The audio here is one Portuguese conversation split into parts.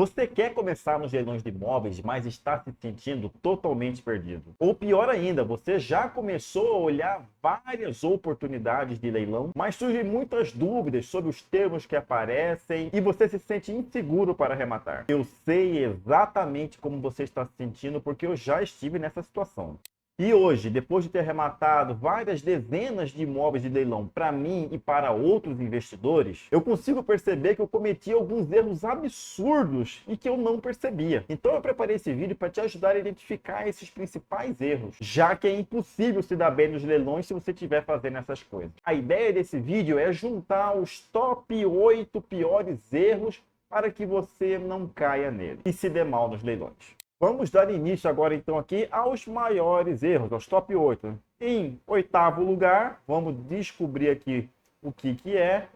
Você quer começar nos leilões de imóveis, mas está se sentindo totalmente perdido? Ou pior ainda, você já começou a olhar várias oportunidades de leilão, mas surgem muitas dúvidas sobre os termos que aparecem e você se sente inseguro para arrematar. Eu sei exatamente como você está se sentindo porque eu já estive nessa situação. E hoje, depois de ter arrematado várias dezenas de imóveis de leilão para mim e para outros investidores, eu consigo perceber que eu cometi alguns erros absurdos e que eu não percebia. Então eu preparei esse vídeo para te ajudar a identificar esses principais erros, já que é impossível se dar bem nos leilões se você estiver fazendo essas coisas. A ideia desse vídeo é juntar os top 8 piores erros para que você não caia nele e se dê mal nos leilões. Vamos dar início agora então aqui aos maiores erros, aos top 8. Em oitavo lugar, vamos descobrir aqui o que é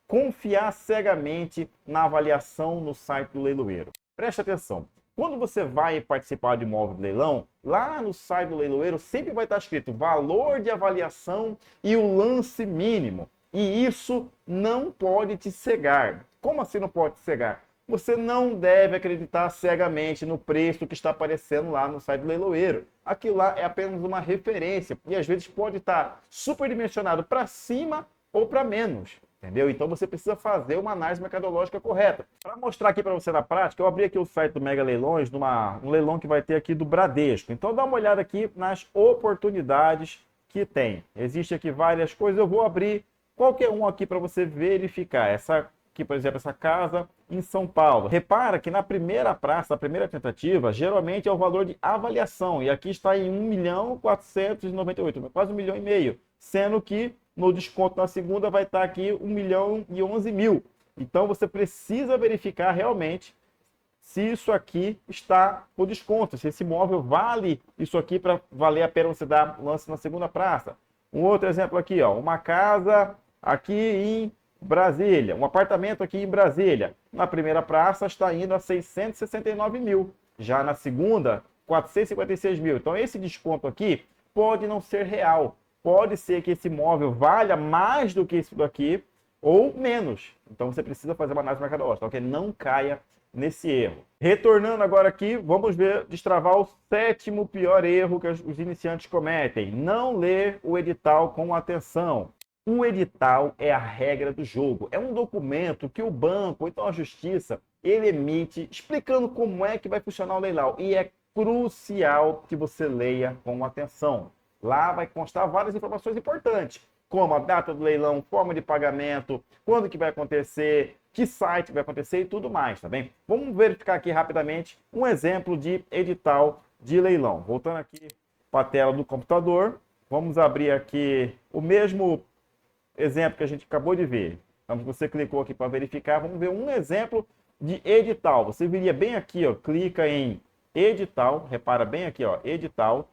confiar cegamente na avaliação no site do leiloeiro. Preste atenção, quando você vai participar de imóvel de leilão, lá no site do leiloeiro sempre vai estar escrito valor de avaliação e o lance mínimo. E isso não pode te cegar. Como assim não pode te cegar? Você não deve acreditar cegamente no preço que está aparecendo lá no site do leiloeiro. Aquilo lá é apenas uma referência e às vezes pode estar superdimensionado para cima ou para menos, entendeu? Então você precisa fazer uma análise mercadológica correta. Para mostrar aqui para você na prática, eu abri aqui o site do Mega Leilões, um leilão que vai ter aqui do Bradesco. Então dá uma olhada aqui nas oportunidades que tem. Existem aqui várias coisas, eu vou abrir qualquer um aqui para você verificar. Essa aqui, por exemplo, essa casa em São Paulo. Repara que na primeira praça, na primeira tentativa, geralmente é o valor de avaliação. E aqui está em 1.498.000, quase 1,5 milhão. Sendo que no desconto na segunda vai estar aqui 1.011.000. Então você precisa verificar realmente se isso aqui está por desconto, se esse imóvel vale isso aqui para valer a pena você dar lance na segunda praça. Um outro exemplo aqui, ó, uma casa aqui em Brasília, um apartamento aqui em Brasília, na primeira praça está indo a 669.000, já na segunda, 456.000. Então esse desconto aqui pode não ser real, pode ser que esse imóvel valha mais do que isso daqui ou menos. Então você precisa fazer uma análise mercadológica, ok? Não caia nesse erro. Retornando agora aqui, vamos ver, destravar o sétimo pior erro que os iniciantes cometem: não ler o edital com atenção. O edital é a regra do jogo. É um documento que o banco, ou então a justiça, ele emite explicando como é que vai funcionar o leilão. E é crucial que você leia com atenção. Lá vai constar várias informações importantes, como a data do leilão, forma de pagamento, quando que vai acontecer, que site vai acontecer e tudo mais, tá bem? Vamos verificar aqui rapidamente um exemplo de edital de leilão. Voltando aqui para a tela do computador, vamos abrir aqui o mesmo exemplo que a gente acabou de ver. Então, você clicou aqui para verificar, vamos ver um exemplo de edital. Você viria bem aqui, ó, clica em edital, repara bem aqui, ó, edital.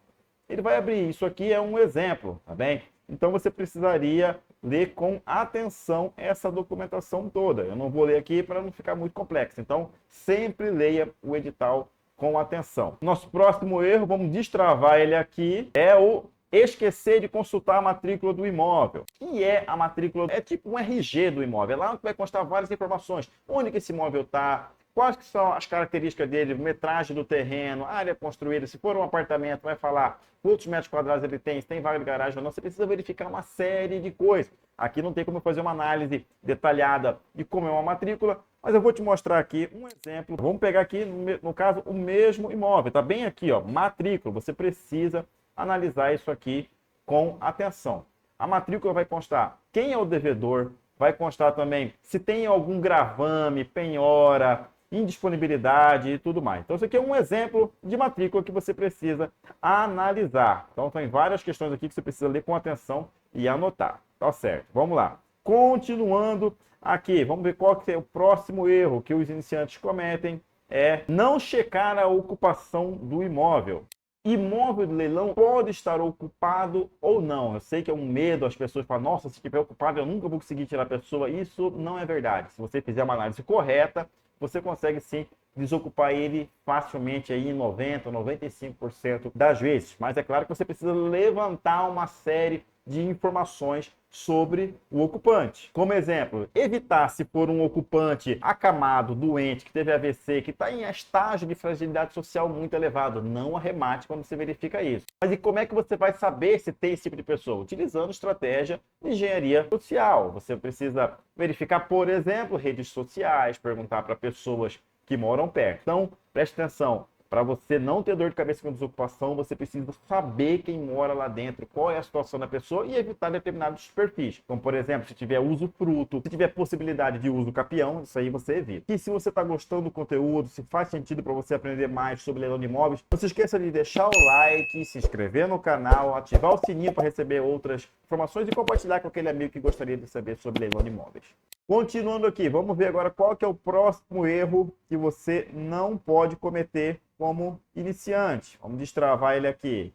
Ele vai abrir, isso aqui é um exemplo, tá bem? Então você precisaria ler com atenção essa documentação toda. Eu não vou ler aqui para não ficar muito complexo. Então, sempre leia o edital com atenção. Nosso próximo erro, vamos destravar ele aqui, é o esquecer de consultar a matrícula do imóvel. O que é a matrícula? É tipo um RG do imóvel. É lá onde vai constar várias informações. Onde que esse imóvel está, quais que são as características dele, metragem do terreno, área construída. Se for um apartamento, vai falar quantos metros quadrados ele tem, se tem vaga de garagem ou não. Você precisa verificar uma série de coisas. Aqui não tem como fazer uma análise detalhada de como é uma matrícula, mas eu vou te mostrar aqui um exemplo. Vamos pegar aqui, no caso, o mesmo imóvel. Está bem aqui, ó, matrícula. Você precisa analisar isso aqui com atenção. A matrícula vai constar quem é o devedor, vai constar também se tem algum gravame, penhora, indisponibilidade e tudo mais. Então, isso aqui é um exemplo de matrícula que você precisa analisar. Então, tem várias questões aqui que você precisa ler com atenção e anotar. Tá certo, vamos lá. Continuando aqui, vamos ver qual que é o próximo erro que os iniciantes cometem. É não checar a ocupação do imóvel. Imóvel de leilão pode estar ocupado ou não. Eu sei que é um medo, as pessoas falam, nossa, se estiver ocupado eu nunca vou conseguir tirar a pessoa. Isso não é verdade. Se você fizer uma análise correta, você consegue sim desocupar ele facilmente aí em 90%, 95% das vezes. Mas é claro que você precisa levantar uma série de informações sobre o ocupante. Como exemplo, evitar se for um ocupante acamado, doente, que teve AVC, que está em estágio de fragilidade social muito elevado. Não arremate quando você verifica isso. Mas e como é que você vai saber se tem esse tipo de pessoa? Utilizando estratégia de engenharia social. Você precisa verificar, por exemplo, redes sociais, perguntar para pessoas que moram perto. Então, preste atenção. Para você não ter dor de cabeça com desocupação, você precisa saber quem mora lá dentro, qual é a situação da pessoa e evitar determinados perfis. Como, por exemplo, se tiver usufruto, se tiver possibilidade de uso capião, isso aí você evita. E se você está gostando do conteúdo, se faz sentido para você aprender mais sobre leilão de imóveis, não se esqueça de deixar o like, se inscrever no canal, ativar o sininho para receber outras informações e compartilhar com aquele amigo que gostaria de saber sobre leilão de imóveis. Continuando aqui, vamos ver agora qual que é o próximo erro que você não pode cometer como iniciante. Vamos destravar ele aqui.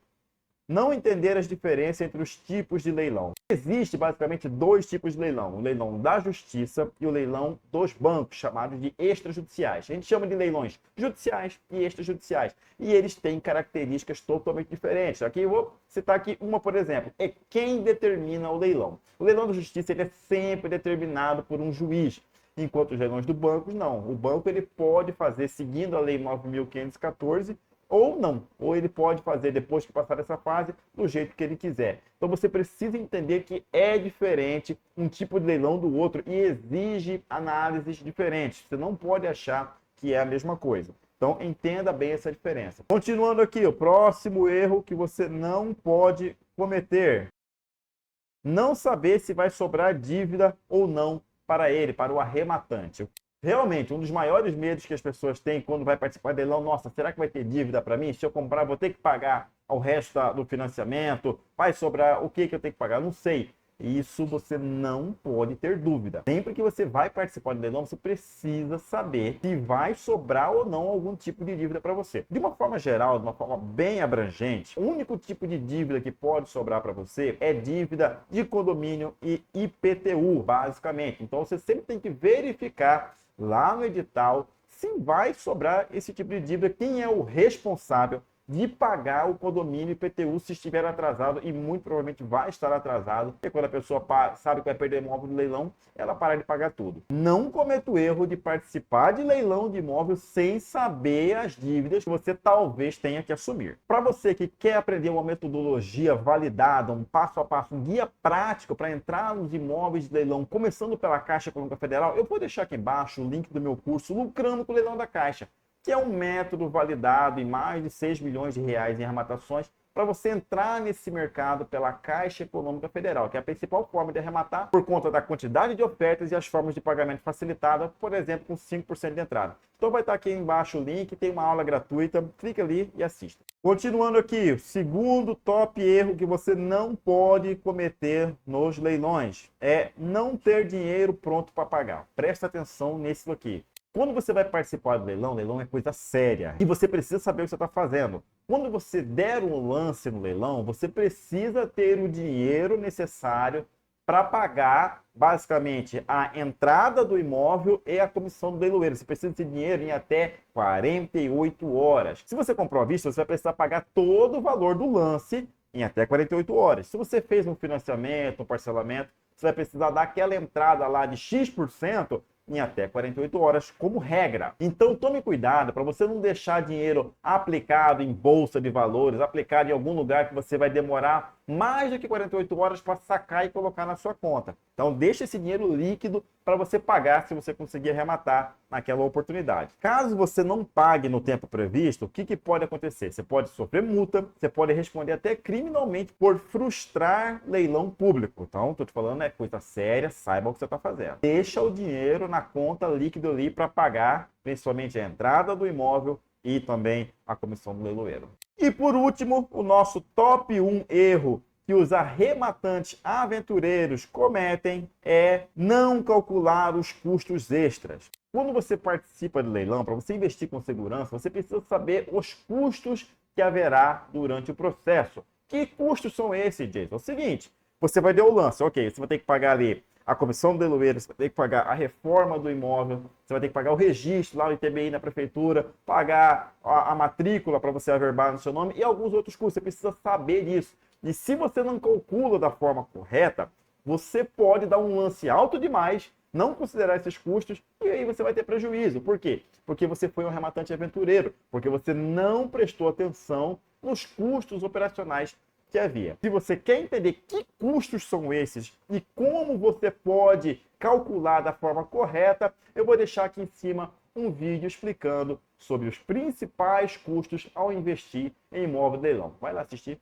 Não entender as diferenças entre os tipos de leilão. Existe basicamente dois tipos de leilão. O leilão da justiça e o leilão dos bancos, chamados de extrajudiciais. A gente chama de leilões judiciais e extrajudiciais. E eles têm características totalmente diferentes. Aqui eu vou citar aqui uma, por exemplo. É quem determina o leilão. O leilão da justiça ele é sempre determinado por um juiz. Enquanto os leilões do banco, não. O banco ele pode fazer seguindo a Lei 9.514 ou não. Ou ele pode fazer, depois que passar essa fase, do jeito que ele quiser. Então você precisa entender que é diferente um tipo de leilão do outro e exige análises diferentes. Você não pode achar que é a mesma coisa. Então entenda bem essa diferença. Continuando aqui, o próximo erro que você não pode cometer. Não saber se vai sobrar dívida ou não para ele, para o arrematante. Realmente, um dos maiores medos que as pessoas têm quando vai participar de leilão, nossa, será que vai ter dívida para mim? Se eu comprar, vou ter que pagar o resto do financiamento? Vai sobrar o que eu tenho que pagar? Não sei. Isso você não pode ter dúvida. Sempre que você vai participar de leilão, você precisa saber se vai sobrar ou não algum tipo de dívida para você. De uma forma geral, de uma forma bem abrangente, o único tipo de dívida que pode sobrar para você é dívida de condomínio e IPTU, basicamente. Então você sempre tem que verificar lá no edital se vai sobrar esse tipo de dívida, quem é o responsável de pagar o condomínio IPTU se estiver atrasado, e muito provavelmente vai estar atrasado, porque quando a pessoa sabe que vai perder imóvel no leilão, ela para de pagar tudo. Não cometa o erro de participar de leilão de imóvel sem saber as dívidas que você talvez tenha que assumir. Para você que quer aprender uma metodologia validada, um passo a passo, um guia prático para entrar nos imóveis de leilão, começando pela Caixa Econômica Federal, eu vou deixar aqui embaixo o link do meu curso Lucrando com o Leilão da Caixa, que é um método validado em mais de 6 milhões de reais em arrematações para você entrar nesse mercado pela Caixa Econômica Federal, que é a principal forma de arrematar por conta da quantidade de ofertas e as formas de pagamento facilitada, por exemplo, com 5% de entrada. Então vai estar aqui embaixo o link, tem uma aula gratuita, clica ali e assista. Continuando aqui, o segundo top erro que você não pode cometer nos leilões é não ter dinheiro pronto para pagar. Presta atenção nisso aqui. Quando você vai participar do leilão, leilão é coisa séria e você precisa saber o que você está fazendo. Quando você der um lance no leilão, você precisa ter o dinheiro necessário para pagar, basicamente, a entrada do imóvel e a comissão do leiloeiro. Você precisa de dinheiro em até 48 horas. Se você comprou à vista, você vai precisar pagar todo o valor do lance em até 48 horas. Se você fez um financiamento, um parcelamento, você vai precisar dar aquela entrada lá de X% em até 48 horas, como regra. Então tome cuidado para você não deixar dinheiro aplicado em bolsa de valores, aplicado em algum lugar que você vai demorar mais do que 48 horas para sacar e colocar na sua conta. Então deixa esse dinheiro líquido para você pagar se você conseguir arrematar naquela oportunidade. Caso você não pague no tempo previsto, o que pode acontecer? Você pode sofrer multa, você pode responder até criminalmente por frustrar leilão público. Então, estou te falando, é coisa séria, saiba o que você está fazendo. Deixa o dinheiro na conta líquida ali para pagar, principalmente a entrada do imóvel e também a comissão do leiloeiro. E por último, o nosso top 1 erro que os arrematantes aventureiros cometem é não calcular os custos extras. Quando você participa de leilão, para você investir com segurança, você precisa saber os custos que haverá durante o processo. Que custos são esses, Jason? É o seguinte, você vai dar o lance, ok, você vai ter que pagar ali a comissão do leiloeiro, você vai ter que pagar a reforma do imóvel, você vai ter que pagar o registro lá no ITBI na prefeitura, pagar a matrícula para você averbar no seu nome e alguns outros custos. Você precisa saber disso. E se você não calcula da forma correta, você pode dar um lance alto demais, não considerar esses custos, e aí você vai ter prejuízo. Por quê? Porque você foi um rematante aventureiro, porque você não prestou atenção nos custos operacionais que havia. Se você quer entender que custos são esses e como você pode calcular da forma correta, eu vou deixar aqui em cima um vídeo explicando sobre os principais custos ao investir em imóvel de leilão. Vai lá assistir.